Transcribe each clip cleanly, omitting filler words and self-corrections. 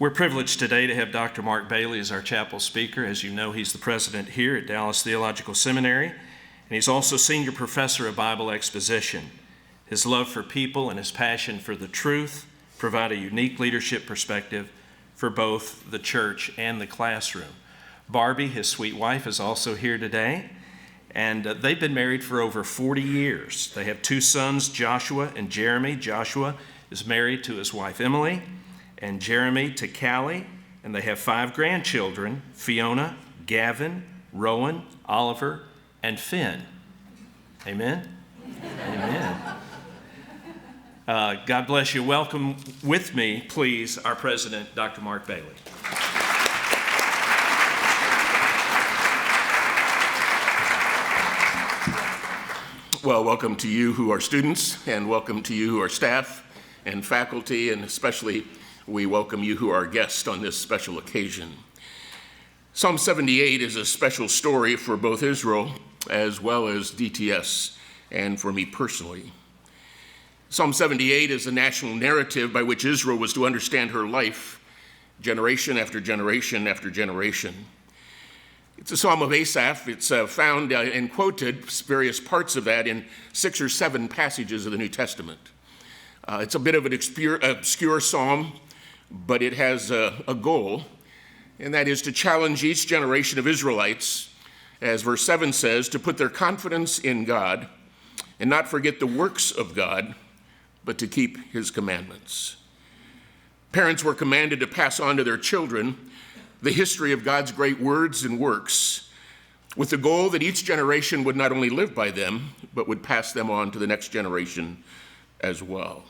We're privileged today to have Dr. Mark Bailey as our chapel speaker. As you know, he's the president here at Dallas Theological Seminary, and he's also senior professor of Bible exposition. His love for people and his passion for the truth provide a unique leadership perspective for both the church and the classroom. Barbie, his sweet wife, is also here today, and they've been married for over 40 years. They have two sons, Joshua and Jeremy. Joshua is married to his wife, Emily, and Jeremy to Callie, and they have 5 grandchildren, Fiona, Gavin, Rowan, Oliver, and Finn. Amen? Amen. God bless you. Welcome with me, please, our president, Dr. Mark Bailey. Well, welcome to you who are students, and welcome to you who are staff and faculty, and especially we welcome you who are guests on this special occasion. Psalm 78 is a special story for both Israel as well as DTS and for me personally. Psalm 78 is a national narrative by which Israel was to understand her life generation after generation after generation. It's a psalm of Asaph. It's found and quoted, various parts of that, in 6 or 7 passages of the New Testament. It's a bit of an obscure psalm, but it has a goal, and that is to challenge each generation of Israelites, as verse 7 says, to put their confidence in God and not forget the works of God, but to keep his commandments. Parents were commanded to pass on to their children the history of God's great words and works, with the goal that each generation would not only live by them, but would pass them on to the next generation as well.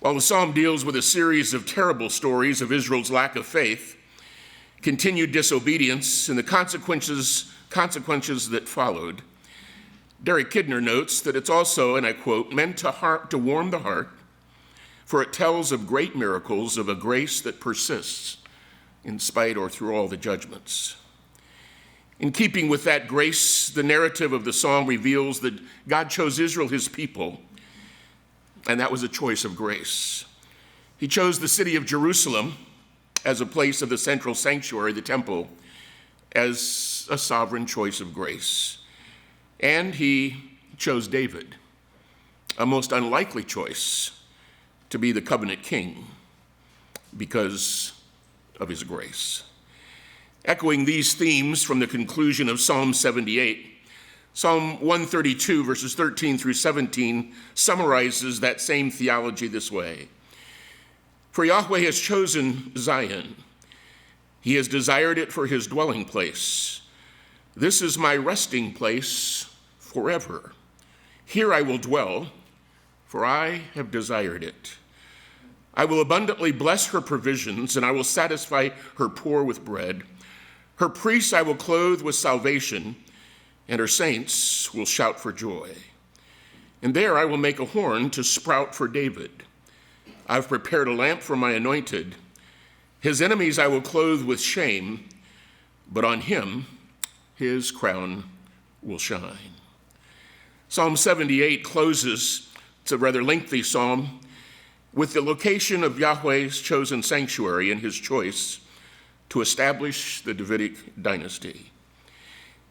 While the psalm deals with a series of terrible stories of Israel's lack of faith, continued disobedience, and the consequences that followed, Derek Kidner notes that it's also, and I quote, meant to warm the heart, for it tells of great miracles of a grace that persists in spite or through all the judgments. In keeping with that grace, the narrative of the psalm reveals that God chose Israel, his people, and that was a choice of grace. He chose the city of Jerusalem as a place of the central sanctuary, the temple, as a sovereign choice of grace. And he chose David, a most unlikely choice, to be the covenant king because of his grace. Echoing these themes from the conclusion of Psalm 78, Psalm 132, verses 13 through 17, summarizes that same theology this way. For Yahweh has chosen Zion. He has desired it for his dwelling place. This is my resting place forever. Here I will dwell, for I have desired it. I will abundantly bless her provisions, and I will satisfy her poor with bread. Her priests I will clothe with salvation, and her saints will shout for joy. And there I will make a horn to sprout for David. I've prepared a lamp for my anointed. His enemies I will clothe with shame, but on him his crown will shine. Psalm 78 closes, it's a rather lengthy psalm, with the location of Yahweh's chosen sanctuary and his choice to establish the Davidic dynasty.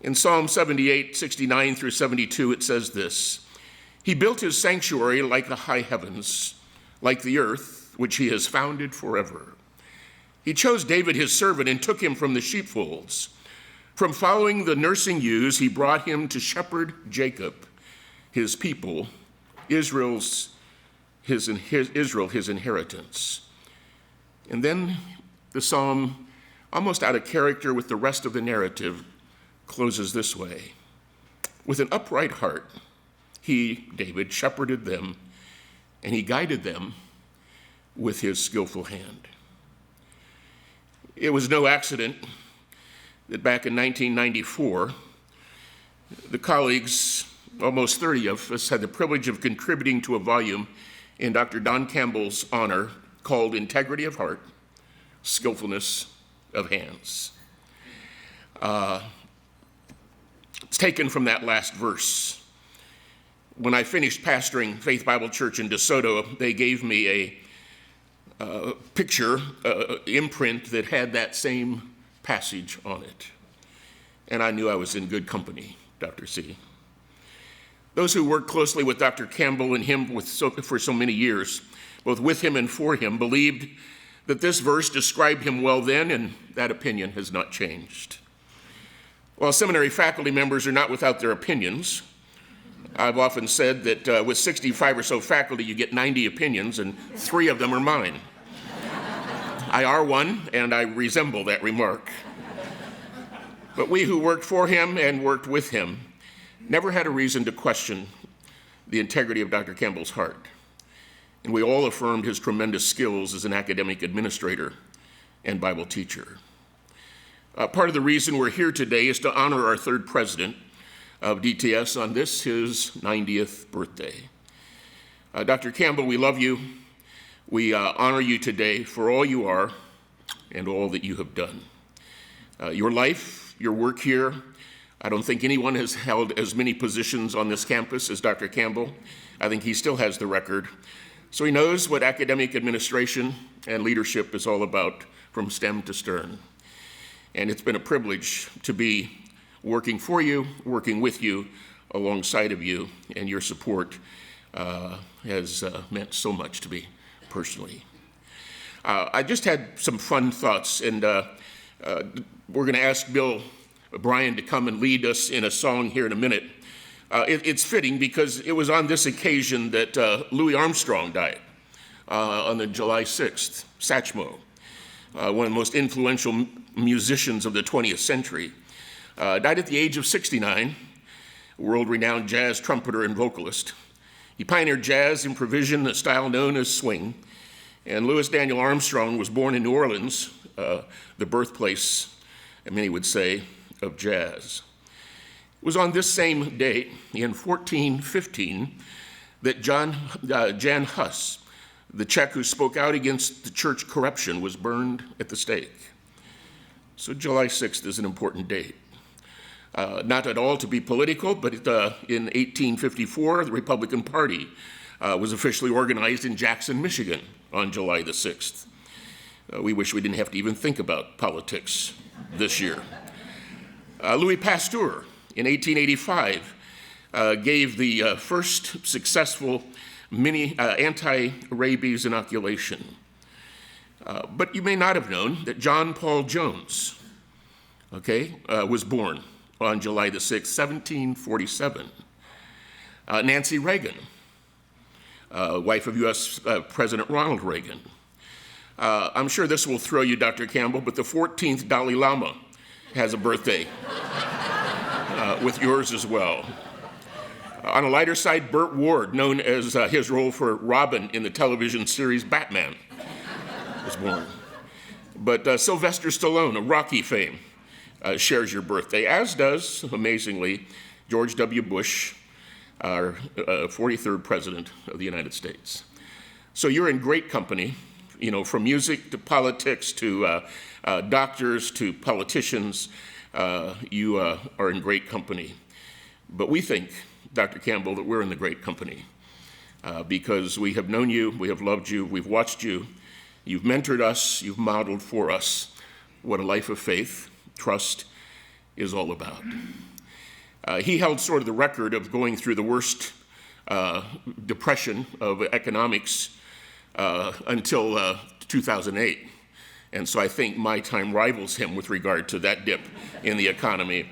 In Psalm 78, 69 through 72, it says this: He built his sanctuary like the high heavens, like the earth, which he has founded forever. He chose David his servant and took him from the sheepfolds. From following the nursing ewes, he brought him to shepherd Jacob, his people, Israel, his inheritance. And then the psalm, almost out of character with the rest of the narrative, closes this way: With an upright heart, he, David, shepherded them, and he guided them with his skillful hand. It was no accident that back in 1994, the colleagues, almost 30 of us, had the privilege of contributing to a volume in Dr. Campbell's honor called Integrity of Heart, Skillfulness of Hands. It's taken from that last verse. When I finished pastoring Faith Bible Church in DeSoto, they gave me picture, imprint that had that same passage on it. And I knew I was in good company, Dr. C. Those who worked closely with Dr. Campbell and him for so many years, both with him and for him, believed that this verse described him well then, and that opinion has not changed. While seminary faculty members are not without their opinions, I've often said that with 65 or so faculty, you get 90 opinions, and 3 of them are mine. I are one, and I resemble that remark. But we who worked for him and worked with him never had a reason to question the integrity of Dr. Campbell's heart. And we all affirmed his tremendous skills as an academic administrator and Bible teacher. Part of the reason we're here today is to honor our 3rd president of DTS on this, his 90th birthday. Dr. Campbell, we love you. We honor you today for all you are and all that you have done. Your life, your work here, I don't think anyone has held as many positions on this campus as Dr. Campbell. I think he still has the record. So he knows what academic administration and leadership is all about from stem to stern. And it's been a privilege to be working for you, working with you, alongside of you, and your support has meant so much to me personally. I just had some fun thoughts, and we're going to ask Bill Bryan to come and lead us in a song here in a minute. It's fitting because it was on this occasion that Louis Armstrong died on the July 6th, Satchmo, one of the most influential musicians of the 20th century. Died at the age of 69, world-renowned jazz trumpeter and vocalist. He pioneered jazz improvisation, a style known as swing, and Louis Daniel Armstrong was born in New Orleans, the birthplace, many would say, of jazz. It was on this same date, in 1415, that Jan Hus, the Czech who spoke out against the church corruption, was burned at the stake. So July 6th is an important date. Not at all to be political, but in 1854, the Republican Party was officially organized in Jackson, Michigan on July the 6th. We wish we didn't have to even think about politics this year. Louis Pasteur, in 1885, gave the first successful anti-rabies inoculation. But you may not have known that John Paul Jones, was born on July the 6th, 1747. Nancy Reagan, wife of U.S. President Ronald Reagan. I'm sure this will throw you, Dr. Campbell, but the 14th Dalai Lama has a birthday with yours as well. On a lighter side, Burt Ward, known as his role for Robin in the television series Batman, was born. But Sylvester Stallone, of Rocky fame, shares your birthday, as does, amazingly, George W. Bush, our 43rd president of the United States. So you're in great company, from music to politics to doctors to politicians. You are in great company. But we think, Dr. Campbell, that we're in the great company because we have known you, we have loved you, we've watched you, you've mentored us, you've modeled for us what a life of faith, trust is all about. He held sort of the record of going through the worst depression of economics until 2008. And so I think my time rivals him with regard to that dip in the economy.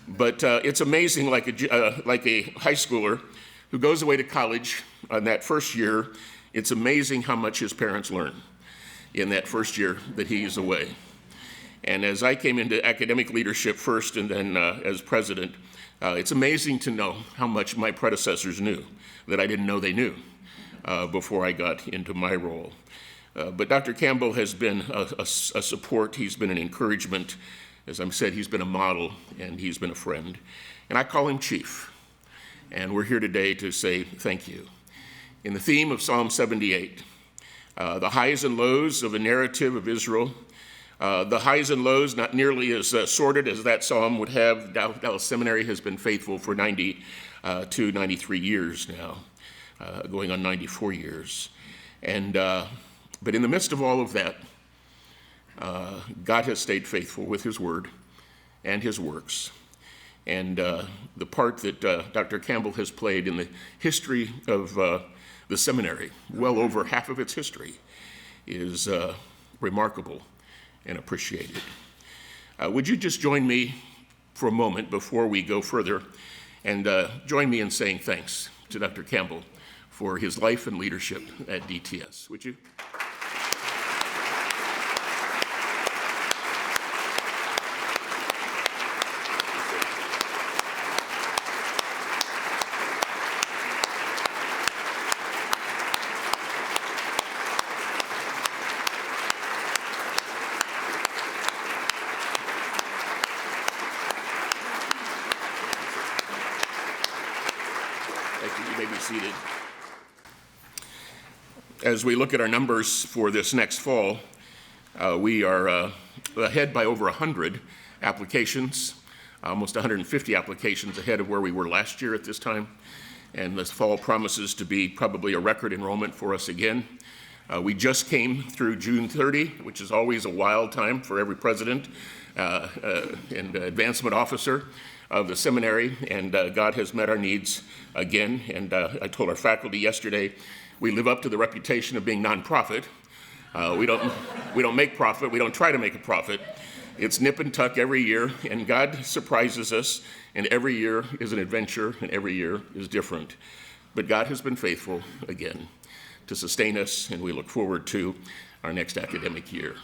But it's amazing, like a high schooler who goes away to college on that first year, it's amazing how much his parents learn in that first year that he is away. And as I came into academic leadership first and then as president, it's amazing to know how much my predecessors knew that I didn't know they knew before I got into my role. But Dr. Campbell has been a support, he's been an encouragement. As I said, he's been a model and he's been a friend. And I call him Chief. And we're here today to say thank you. In the theme of Psalm 78, the highs and lows of a narrative of Israel, the highs and lows not nearly as sordid as that psalm would have. Dallas Seminary has been faithful for 93 years now, going on 94 years. And But in the midst of all of that, God has stayed faithful with his word and his works. And the part that Dr. Campbell has played in the history of the seminary, well over half of its history, is remarkable and appreciated. Would you just join me for a moment before we go further and join me in saying thanks to Dr. Campbell for his life and leadership at DTS, would you? You may be seated. As we look at our numbers for this next fall, we are ahead by over 100 applications, almost 150 applications ahead of where we were last year at this time. And this fall promises to be probably a record enrollment for us again. We just came through June 30, which is always a wild time for every president and advancement officer of the seminary, and God has met our needs again. And I told our faculty yesterday, we live up to the reputation of being nonprofit. We don't make profit. We don't try to make a profit. It's nip and tuck every year, and God surprises us, and every year is an adventure, and every year is different. But God has been faithful again to sustain us, and we look forward to our next academic year.